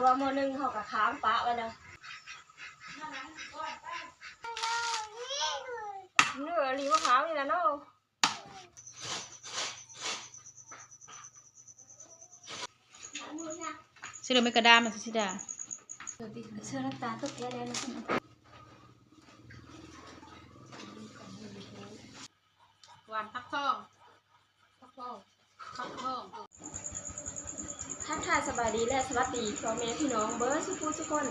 ว่าโมนึงเขากับค้างปะไว้แล้วเนื้อรีว่าขาวนี่แหละเนาะสิเราไม่กระด้างมันสิดาเสื้อน้ำตาลตุ๊กแกเลยนะหวานพักทองพักทองพักทองทักทายสบายดีและสวัสดีพ่อแม่พี่น้องเบิร์ดสุขุทุกคน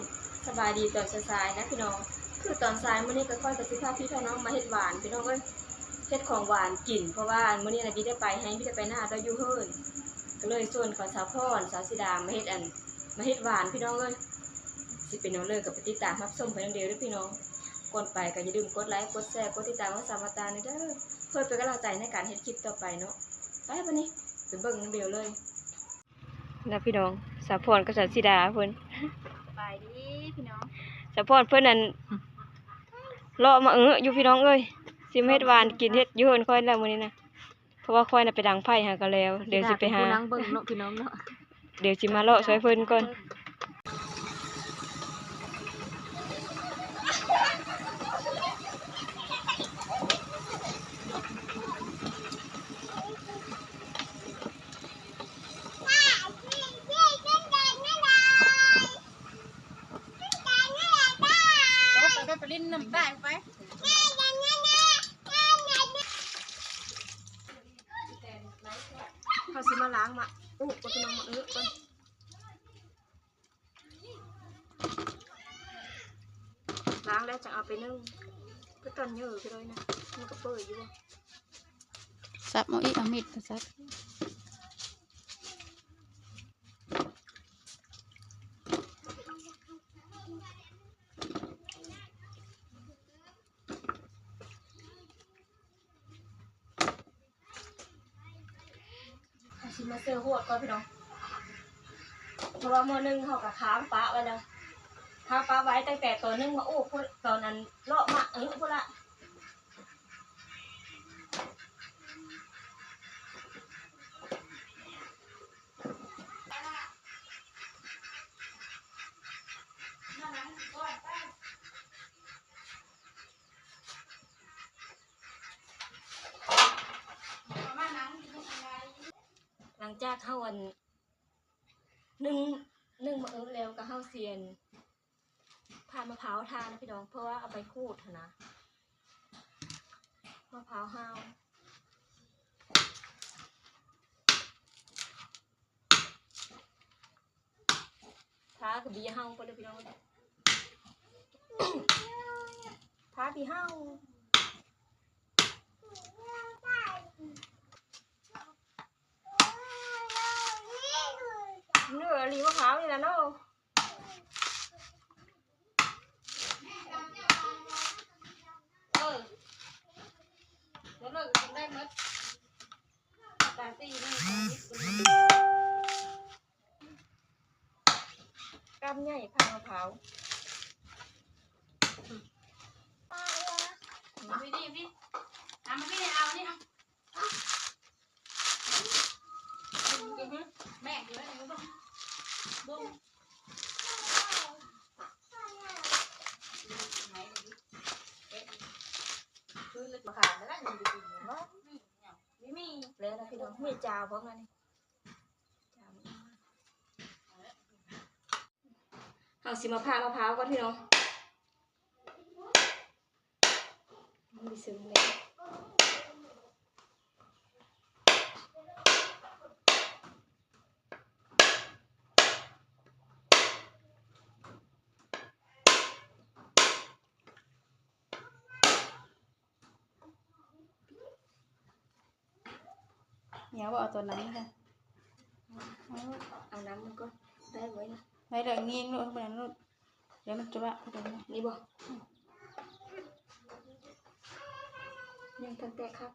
สบายดีตอนสายๆนะพี่น้องคือตอนสายมื้อนี้ก็ค่อยกับสิพาพี่น้องมาเฮ็ดหวานพี่น้องเอ้ยเฮ็ดของหวานกินเพราะว่ามื้อนี้นะพี่ได้ไปให้พี่ได้ไปหน้าเราอยู่เฮิร์นก็เลยส่วนของสาวพรสาวสิดามาเฮ็ดหวานพี่น้องเอ้ยสิเป็นน้องเลยกับปฏิตามรับชมเพิ่นเดียวด้วยพี่น้องก่อนไปก็อย่าลืมกดไลค์กดแชร์กดติดตามว่าสามาตาเด้อเพื่อเป็นกำลังใจในการเฮ็ดคลิปต่อไปเนาะไปวันนี้ไปเบิ่งน้ำเดียวเลยนะพี่น้องสาวพรกับสาวสิดาเพิ่นไปดีพี่น้องสาวพรเพิ่นนั่นเลาะมาอยู่พี่น้องเอ้ยสิมาเฮ็ดหวานกินเฮ็ดอยู่เฮินค่อยแล้วมื้อนี้นะเพราะว่าค่อยน่ะไปดังไฟหาก็แล้วเดี๋ยวสิไปหานั่งเบิ่งเนาะพี่น้องเนาะเดี๋ยวสิมาเลาะช่วยเพิ่นก่อนลิ้นน้ำได้ไปเขาสิมาล้างมาก็จะนำมาก่อนล้างแล้วจะเอาไปนึ่งก็ตอนเยอะไปเลยนะมันก็เปิดอยู่ซับเอาอีกเอามีดซับชิมาเสื้อหัวก่อนพี่น้องเพราะว่าโมนึงเขากับค้างปะไว้แล้วค้างปะไว้ตั้งแต่ตัวนึงมาพวกตอนนั้นเลาะมาพวกละหลังจากเข้าวันนึ่งมาแล้วก็เข้าเซียนผ่านมะพร้าวทานนะพี่น้องเพราะว่าเอาไปคูดนะมะพร้าวห้าวท้ากับบีห้าวก็เลยพี่น้องท้าบีห้าวเนื้อรีว่าขาวนี่แหละเนาะแล้วเรากินได้มั้ยตาตีนี่กล้ามใหญ่ผ่ามะพร้าวพี่ดิพี่เอามาพี่เอานี่เอาแม่อยู่แล้วนี่ก็บุ้งคือลึกมาขาดแล้วนี่ดีๆเนาะไม่มีแล้วนะพี่น้องไม่จาวเพราะงั้นเอาสิมาผ่ามะพร้าวก่อนพี่น้องมีซึ้งเลยเนี่ยว่าเอาตัวนั้นค่ะเอาน้ำมันก็ได้ไว้นะไม่เดี๋ยวเงี้ยงลูกมันลูกเดี๋ยวมันจะว่านี่บอกยังทันแต่ครับ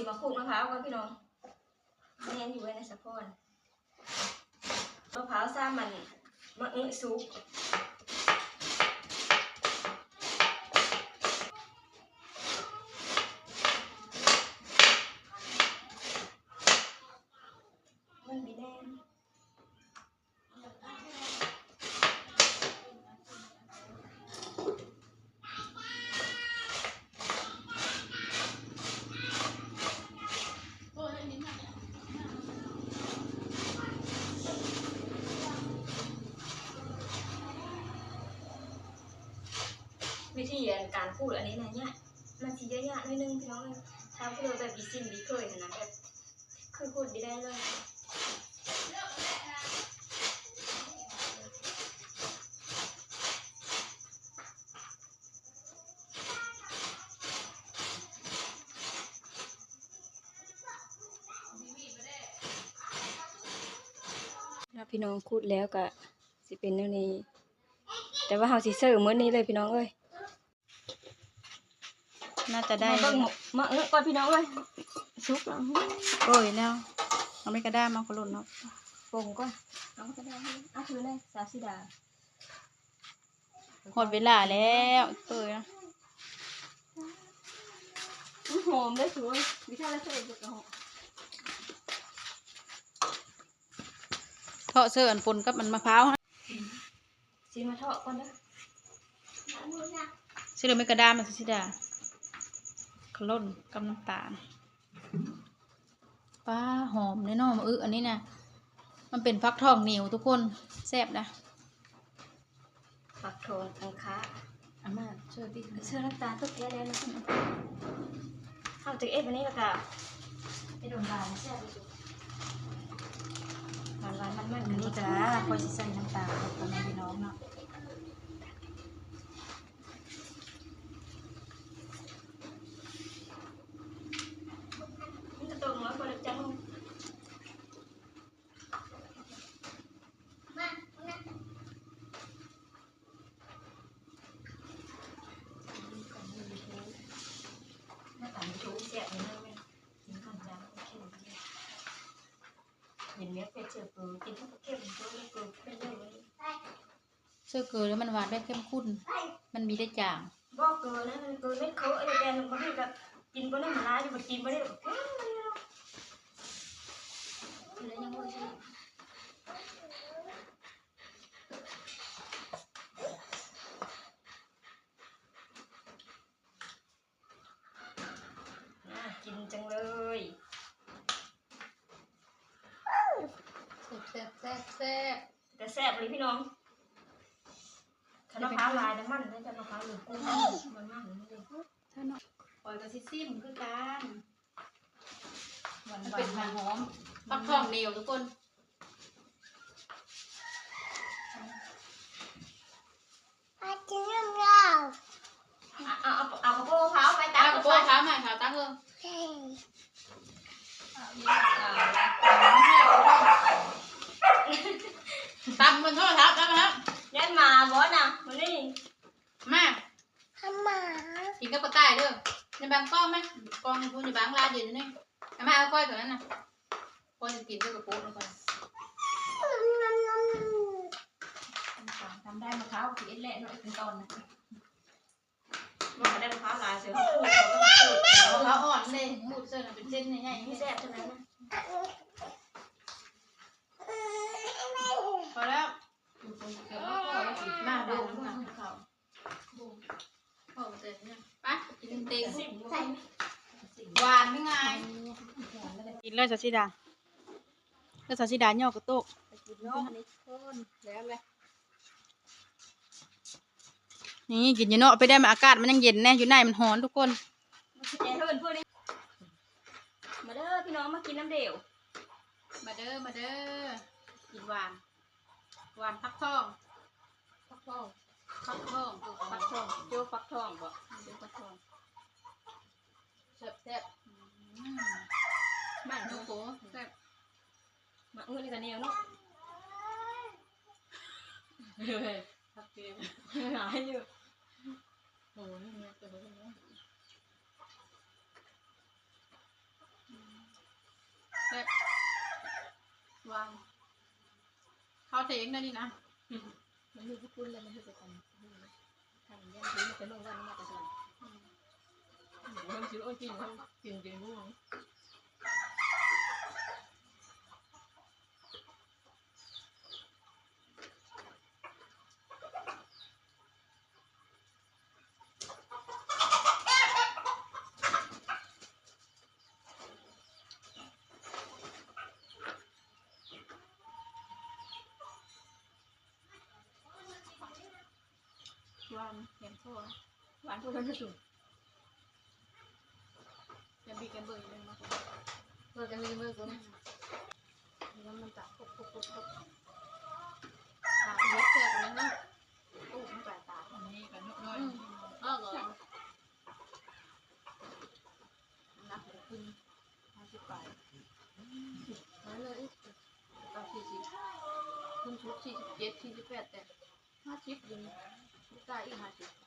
สิมาขูดมะพร้าวก่อนพี่น้องแม่อยู่ไว้ในสะโพกมะพร้าวซ่ามันมะสุกมันบีแดงวิธีการขูดอันนี้นะเนี่ยมันจะยากๆนิดนึงพี่น้องถ้าพูดแบบบีซิมบีเคยนะแบบคือขูดบีได้เลยพี่น้องขูดแล้วก็สิเป็นเรื่องนี้แต่ว่าเฮาสิเสิร์ฟมื้อนี้เลยพี่น้องเอ้ยน่าจะได้ มาเบิ่งมะก่อนพี่น้องเอ้ยสุกแล้ว โอ้ยแล้วเอาไม่กระด้างมาขลุ่นเนาะ ปรุงก่อนเอาก็ได้เอาถือเลยสาวสีดา หมดเวลาแล้วเปิดนะ หอมเลยสวยวิชาละเสร็จหอม เทาะเสื้ออันปนกับมันมะพร้าวฮะ ซีมาทอดก่อนนะ สิเราไม่กระด้างมันสิดาขลุ่นกับน้ำตาลป้าหอมแน่นอนมาอันนี้นะมันเป็นฟักทองเหนียวทุกคนแซ่บนะ ผักโทนอังคา อามาเชื่อดิ เชื่อน้ำตาลตุ๊กแกเลยนะเข้าจากเอฟวันนี้ละกันไปโดนบานแซ่บเลยหวานมัน อันนี้จ้าคอยใส่น้ำตาลกับแม่พี่น้องเนาะ นี่จะตรงแล้วพอจะจังหน้าตาไม่ถูกแซ่บนี่นะแม่กินก่อนจ้าเข้มเห็นเนื้อเป็ดเจือปูกินทั้งเข้มตัวเล็กปูเป็นเลย เสื้อเกลือแล้วมันหวานแบบเข้มข้นมันมีได้จาง บอกเกลือนะมันเกลือเม็ดเขาไอ้แกนบางทีก็กินก็ได้มาล้าอยู่มากินก็ได้แบบอะไรยังไม่ใช่กินจังเลย แซ่บแต่แซ่บเลยพี่น้องถ้ามะพร้าวลายน้ำมันถ้ามะพร้าวหรือกุ้งมันมากเลย ถ้าเนาะปล่อยกับซิซี่มันคือการมันเป็นหอมฟักทองเหนียวทุกคนเอากระโปรงเท้าไปตาม กระโปรงขาใหม่ขาตั้งเลยตำมันโทษครับตำครับ ยันมาบ่น่ะวันนี้ มากินกับกระต่ายเด้อในบางกล้องไหมกล้องพูนในบางลาอยู่นี่เอามาเอาก้อยตัวนั้นน่ะก้อยจะกินด้วยกระโปรงแล้วก่อนทำได้มะพร้าวสีเละหน่อยเป็นตอนนะ มันได้มะพร้าวลายเสือ มะพร้าวอ่อนเลยหมูเส้นเป็นเส้นใหญ่ๆ ไม่ ไม่ แซ่ แซ่ บบ ใช่ไหม พอแล้วมาดูมาเขาพอเสร็จเนี่ยไปกินเต็งหวานไม่ไงกินเลยสัชิดาแล้วสัชิดาย่อกระตุก กินนอกนี่คนแล้วไหม นี่กินอยู่เนาะไปได้มาอากาศมันยังเย็นแน่อยู่ในมันร้อนทุกคน แย่เฮิร์นพวกนี้มาเด้อพี่น้องมากินน้ำเดี่ยว มาเด้อมาเด้อกินหวานหวานฟักทองฟักทองฟักทอง ฟักทองโจ๊กฟักทองบ่โจ๊กฟักทอง แซ่บบ้านโนโกแซ่บ มาเงินกันเนี่ยเนาะทักเกมหายอยู่โอ้ยเนี่ยตัวนี้ เล็กวางเขาเทงนะนี่นะ มันมีที่ปุ้นเลยมันคือจะทำทำย่างนี้มันเป็นเรื่องวันนี้มาแต่ก่อนเขาคิดว่าจริงเขาจริงจริงรู้ไหมวางแกมโซ่ หวานพวกนั้นไม่ถูก แกมบีแกมเบอร์อยู่เลยมา เมื่อกันมีเมื่อกูนะแล้วมันจับปุ๊บปุ๊บปุ๊บปุ๊บตาเล็กเจอกันแล้วเนาะโอ้ไม่ปลายตา อันนี้กันนกน้อย เหรอนักขึ้น50 ไปนั่นเลยตอน40ขึ้นชุด47 48แต่50ยังไม่ได้อีก50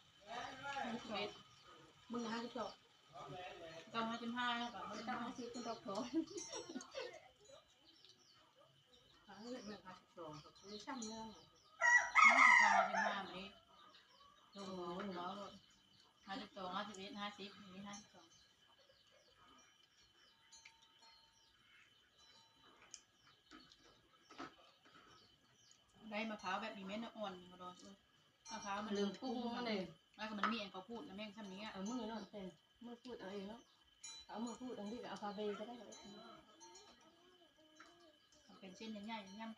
มึง52 ตอน52แล้วก็ ไม่ต้อง50คุณดอกโถเรื่อง52ก็คือช่ำเรื่อง 55นี้โอ้โหแล้ว52 51 50นี่52ได้มะพร้าวแบบนี้เม็ดอ่อนมาดอนมะพร้าวมันพุ่งมาเลยแล้วก็มันมีแอลกอฮอล์แล้วแม่งทำนี้ เอามือเนาะเต็มมือพูดเอาเองเนาะเอามือพูดตรงนี้กับเอาฟาเบก็ได้ เป็นเส้นใหญ่ๆย่ำ